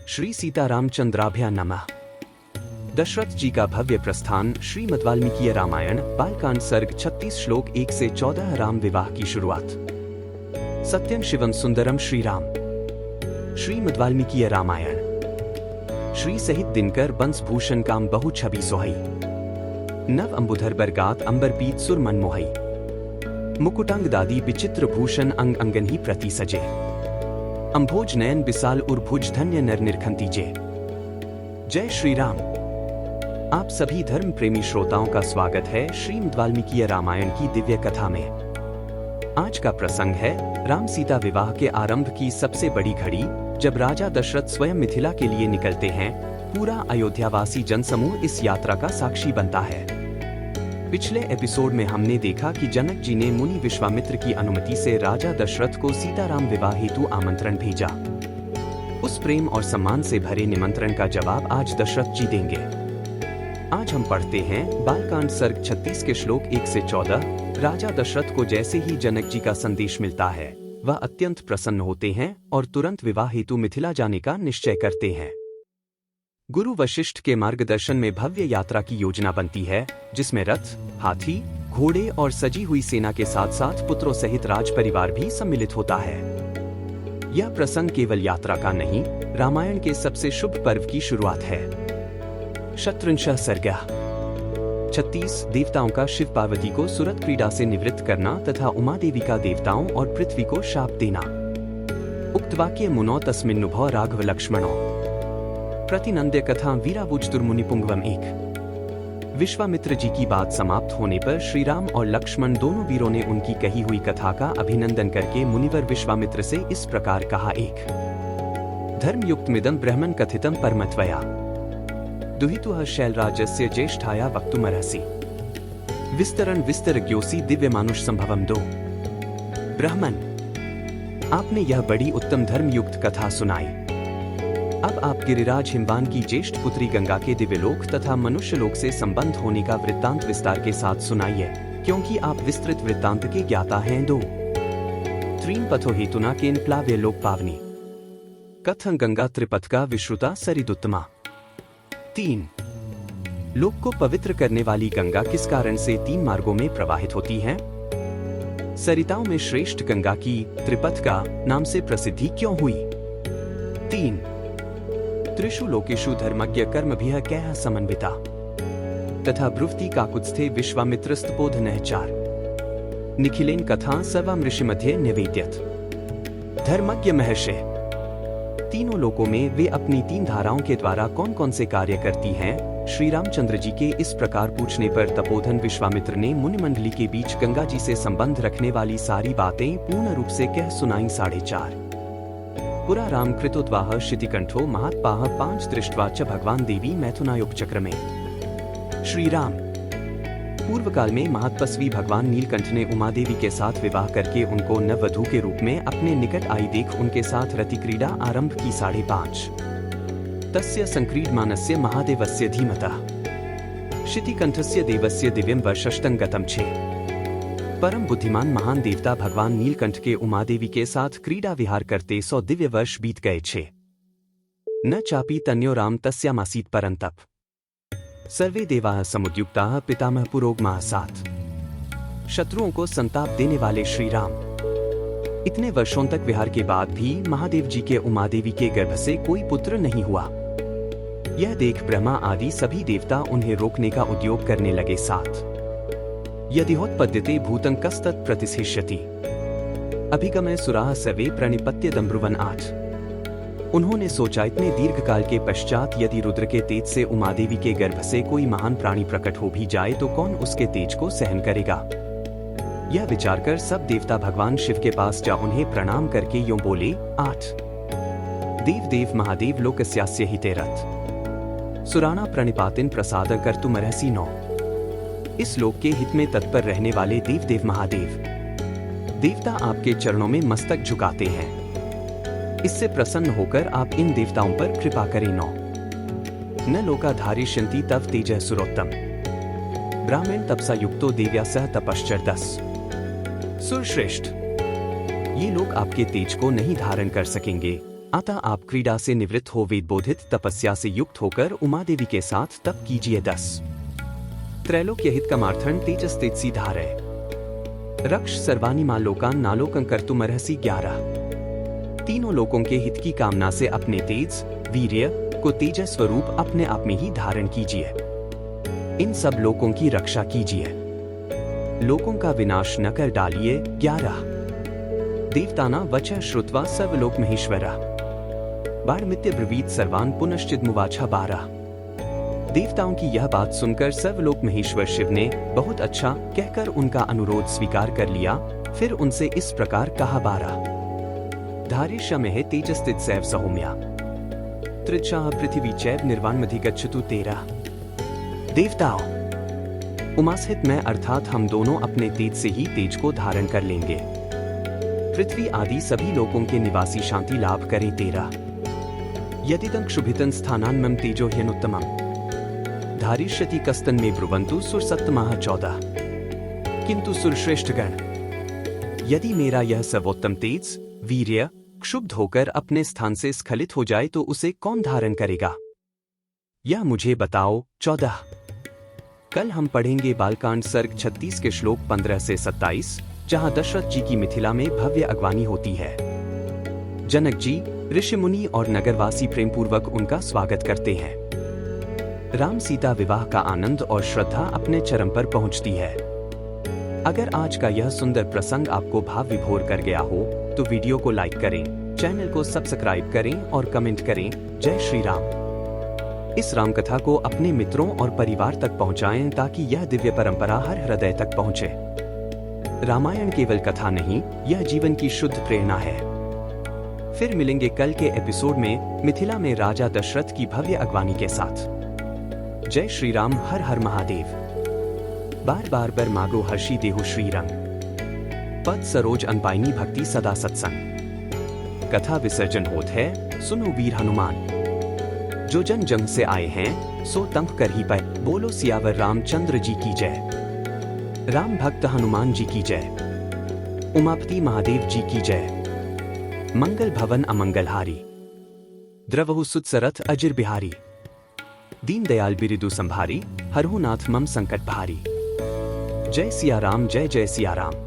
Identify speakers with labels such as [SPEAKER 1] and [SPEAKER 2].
[SPEAKER 1] श्री सीतारामचंद्राभ्या नमः। दशरथ जी का भव्य प्रस्थान। श्रीमद् वाल्मीकि रामायण बालकांड सर्ग 36 श्लोक 1 से 14। राम विवाह की शुरुआत। सत्यं शिवम सुंदरम श्री राम। श्रीमद् वाल्मीकि रामायण। श्री सहित दिनकर बंस भूषण काम बहु छवि सोहई। नव अंबुधर बरगात अंबर पीत सुर मन मोहई। मुकुटांग दादी विचित्र भूषण अंग अंगन ही प्रति सजे। अंभोज नयन बिसाल उर्भुज धन्य नर निरखंती जे। जय श्री राम। आप सभी धर्म प्रेमी श्रोताओं का स्वागत है श्रीमद् वाल्मीकि रामायण की दिव्य कथा में। आज का प्रसंग है राम सीता विवाह के आरंभ की सबसे बड़ी घड़ी, जब राजा दशरथ स्वयं मिथिला के लिए निकलते हैं। पूरा अयोध्यावासी जनसमूह इस यात्रा का साक्षी बनता है। पिछले एपिसोड में हमने देखा कि जनक जी ने मुनि विश्वामित्र की अनुमति से राजा दशरथ को सीताराम विवाह हेतु आमंत्रण भेजा। उस प्रेम और सम्मान से भरे निमंत्रण का जवाब आज दशरथ जी देंगे। आज हम पढ़ते हैं बालकांड सर्ग 36 के श्लोक 1 से 14। राजा दशरथ को जैसे ही जनक जी का संदेश मिलता है, वह अत्यंत प्रसन्न होते हैं और तुरंत विवाह हेतु मिथिला जाने का निश्चय करते हैं। गुरु वशिष्ठ के मार्गदर्शन में भव्य यात्रा की योजना बनती है, जिसमें रथ, हाथी, घोड़े और सजी हुई सेना के साथ साथ पुत्रों सहित राज परिवार भी सम्मिलित होता है। यह प्रसंग केवल यात्रा का नहीं, रामायण के सबसे शुभ पर्व की शुरुआत है। शतृंशः सर्ग 36। देवताओं का शिव पार्वती को सुरत क्रीड़ा से निवृत्त करना तथा उमा देवी का देवताओं और पृथ्वी को शाप देना। उक्त वाक्य मुनौ तस्मिन्नुभौ राघव लक्ष्मणौ। प्रतिनंद्य कथा वीराबुज दुर्मुनि पुंगवम 1। विश्वामित्र जी की बात समाप्त होने पर श्री राम और लक्ष्मण दोनों वीरों ने उनकी कही हुई कथा का अभिनंदन करके मुनिवर विश्वामित्र से इस प्रकार कहा। 1। धर्मयुक्तमिदं ब्रह्मन् कथितं परमत्वया दुहितुः शैलराजस्य ज्येष्ठाया वक्तुमर्हसि। विस्तरण विस्तरज्ञोसि दिव्य मानुष संभवम 2। ब्राह्मण, आपने यह बड़ी उत्तम धर्मयुक्त कथा सुनाई। अब आप गिरिराज हिमवान की ज्येष्ठ पुत्री गंगा के दिव्यलोक तथा मनुष्य लोक से संबंध होने का वृत्तांत विस्तार के साथ सुनाइए, क्योंकि आप विस्तृत वृत्तांत के ज्ञाता हैं। 2। त्रीन पथो हेतुना केन प्लाव्य लोक पावनी कथं गंगा त्रिपथका विश्रुता सरिदुत्तमा। 3। लोक को पवित्र करने वाली गंगा किस कारण से 3 मार्गों में प्रवाहित होती है? सरिताओं में श्रेष्ठ गंगा की त्रिपथका नाम से प्रसिद्धि क्यों हुई? 3। त्रिषु लोकेषु धर्मज्ञ कर्मभिः कैः समन्विता तथा ब्रुवति काकुत्स्थे विश्वामित्रस्तपोधनः 4। निखिलेन कथा सर्वं ऋषि मध्ये निवेद्यत। धर्मज्ञ महर्षि, तीनों लोकों में वे अपनी 3 धाराओं के द्वारा कौन कौन से कार्य करती हैं? श्री रामचंद्र जी के इस प्रकार पूछने पर तपोधन विश्वामित्र ने मुनिमंडली के बीच गंगा जी से संबंध रखने वाली सारी बातें पूर्ण रूप से कह सुनाई। 4। पुरा राम कृतोद्वाह शितिकंठो महात्पाह 5 दृष्ट्वा च भगवान देवी मैथुनायोग चक्र में। श्री राम, पूर्व काल में महातपस्वी भगवान नीलकंठ ने उमा देवी के साथ विवाह करके उनको नववधू के रूप में अपने निकट आई देख उनके साथ रति क्रीड़ा आरंभ की। 5। तस्य संक्रीडमानस्य महादेवस्य धीमतः शितिकंठस्य देवस्य दिव्यं वर्षष्टं गतं 6। परम बुद्धिमान महान देवता भगवान नीलकंठ के उमा देवी के साथ क्रीड़ा विहार करते 100 दिव्य वर्ष बीत गए। 6। न चापी तन्यो राम तस्यामासीत परंतप सर्वे देवाः समुद्युक्ताः पितामह पुरोगमाः 7। शत्रुओं को संताप देने वाले श्री राम, इतने वर्षों तक विहार के बाद भी महादेव जी के उमा देवी के गर्भ से कोई पुत्र नहीं हुआ। यह देख ब्रह्मा आदि सभी देवता उन्हें रोकने का उद्योग करने लगे। 7। यदिहोत्पद्यते भूतं कस्तत् प्रतिष्ठिष्यति अभिगमय सुराः सर्वे प्रणिपत्यदं ब्रुवन्। 8। उन्होंने सोचा, इतने दीर्घ काल के पश्चात यदि रुद्र के तेज से उमा देवी के गर्भ से कोई महान प्राणी प्रकट हो भी जाए तो कौन उसके तेज को सहन करेगा? यह विचार कर सब देवता भगवान शिव के पास जा उन्हें प्रणाम करके यूं बोले। 8। देव देव महादेव लोकस्यास्य हितेरथ सुराणा प्रणिपातिन प्रसाद कर्तुमर्हसि 9। इस लोक के हित में तत्पर रहने वाले देव देव महादेव, देवता आपके चरणों में मस्तक झुकाते हैं। इससे प्रसन्न होकर आप इन देवताओं पर कृपा करें। 9। न लोकाधारिष्यन्ति तव तेजः सुरोत्तम ब्राह्मण तपसा युक्तो देव्या सह तपश्चर 10। सुरश्रेष्ठ, ये लोग आपके तेज को नहीं धारण कर सकेंगे, अतः आप क्रीड़ा से निवृत्त हो वेदबोधित तपस्या से युक्त होकर उमा देवी के साथ तप कीजिए। 10 त्रैलोक्य हित कमार्थन तेजस तेजसी धारे रक्ष सर्वानिमा लोकान नालोकं कर्तुमर्हसि। 11 तीनों लोकों के हित की कामना से अपने तेज वीर्य को तेजस स्वरूप अपने आप में ही धारण कीजिए। इन सब लोकों की रक्षा कीजिए, लोकों का विनाश न कर डालिए। 11 देवताना वचः श्रुत्वा सर्वलोक महेश्वरा बाणमित्य ब्रवीत सर्वान पुनश्चिदमुवाचा। 12 देवताओं की यह बात सुनकर सर्वलोक महेश्वर शिव ने बहुत अच्छा कहकर उनका अनुरोध स्वीकार कर लिया। फिर उनसे इस प्रकार कहा। 12 धारिष्यमेह तेजस्तित सैव सहोम्या त्रिचाह पृथ्वी चैव निर्वाणमधिगच्छतु। 13 देवताओं उमास्थित मैं अर्थात हम दोनों अपने तेज से ही तेज को धारण कर लेंगे। पृथ्वी आदि सभी लोकों के निवासी शांति लाभ करें। 13 यदिदं क्षुभितं स्थानान्मम तेजो ह्यनुत्तमम् धारिष्यति कस्तन में ब्रुवंतु सुरसत्तमाः। 14 किंतु सुरश्रेष्ठगण यदि मेरा यह सर्वोत्तम तेज वीर्य क्षुब्ध होकर अपने स्थान से स्खलित हो जाए तो उसे कौन धारण करेगा, यह मुझे बताओ। 14 कल हम पढ़ेंगे बालकांड सर्ग 36 के श्लोक 15 से 27, जहां दशरथ जी की मिथिला में भव्य अगवानी होती है। जनक जी ऋषि मुनि और नगरवासी प्रेम पूर्वक उनका स्वागत करते हैं। राम सीता विवाह का आनंद और श्रद्धा अपने चरम पर पहुंचती है। अगर आज का यह सुंदर प्रसंग आपको भाव विभोर कर गया हो तो वीडियो को लाइक करें, चैनल को सब्सक्राइब करें और कमेंट करें। जय श्री राम। इस राम कथा को अपने मित्रों और परिवार तक पहुंचाएं ताकि यह दिव्य परंपरा हर हृदय तक पहुंचे। रामायण केवल कथा नहीं, यह जीवन की शुद्ध प्रेरणा है। फिर मिलेंगे कल के एपिसोड में मिथिला में राजा दशरथ की भव्य अगवानी के साथ। जय श्री राम। हर हर महादेव। बार बार बर मागो हर्षी देहु श्री रंग पद सरोज अनपाइनी भक्ति सदा सत्संग। कथा विसर्जन होत है, सुनो वीर हनुमान। जो जन जंग से आए हैं सो तंग कर ही पाए। बोलो सियावर रामचंद्र जी की जय। राम भक्त हनुमान जी की जय। उमापति महादेव जी की जय। मंगल भवन अमंगलहारी द्रवहु सुतसरथ अजिर बिहारी दीन दयाल बिरिदु संभारी हरहु नाथ मम संकट भारी। जय सिया राम, जय जय सिया राम।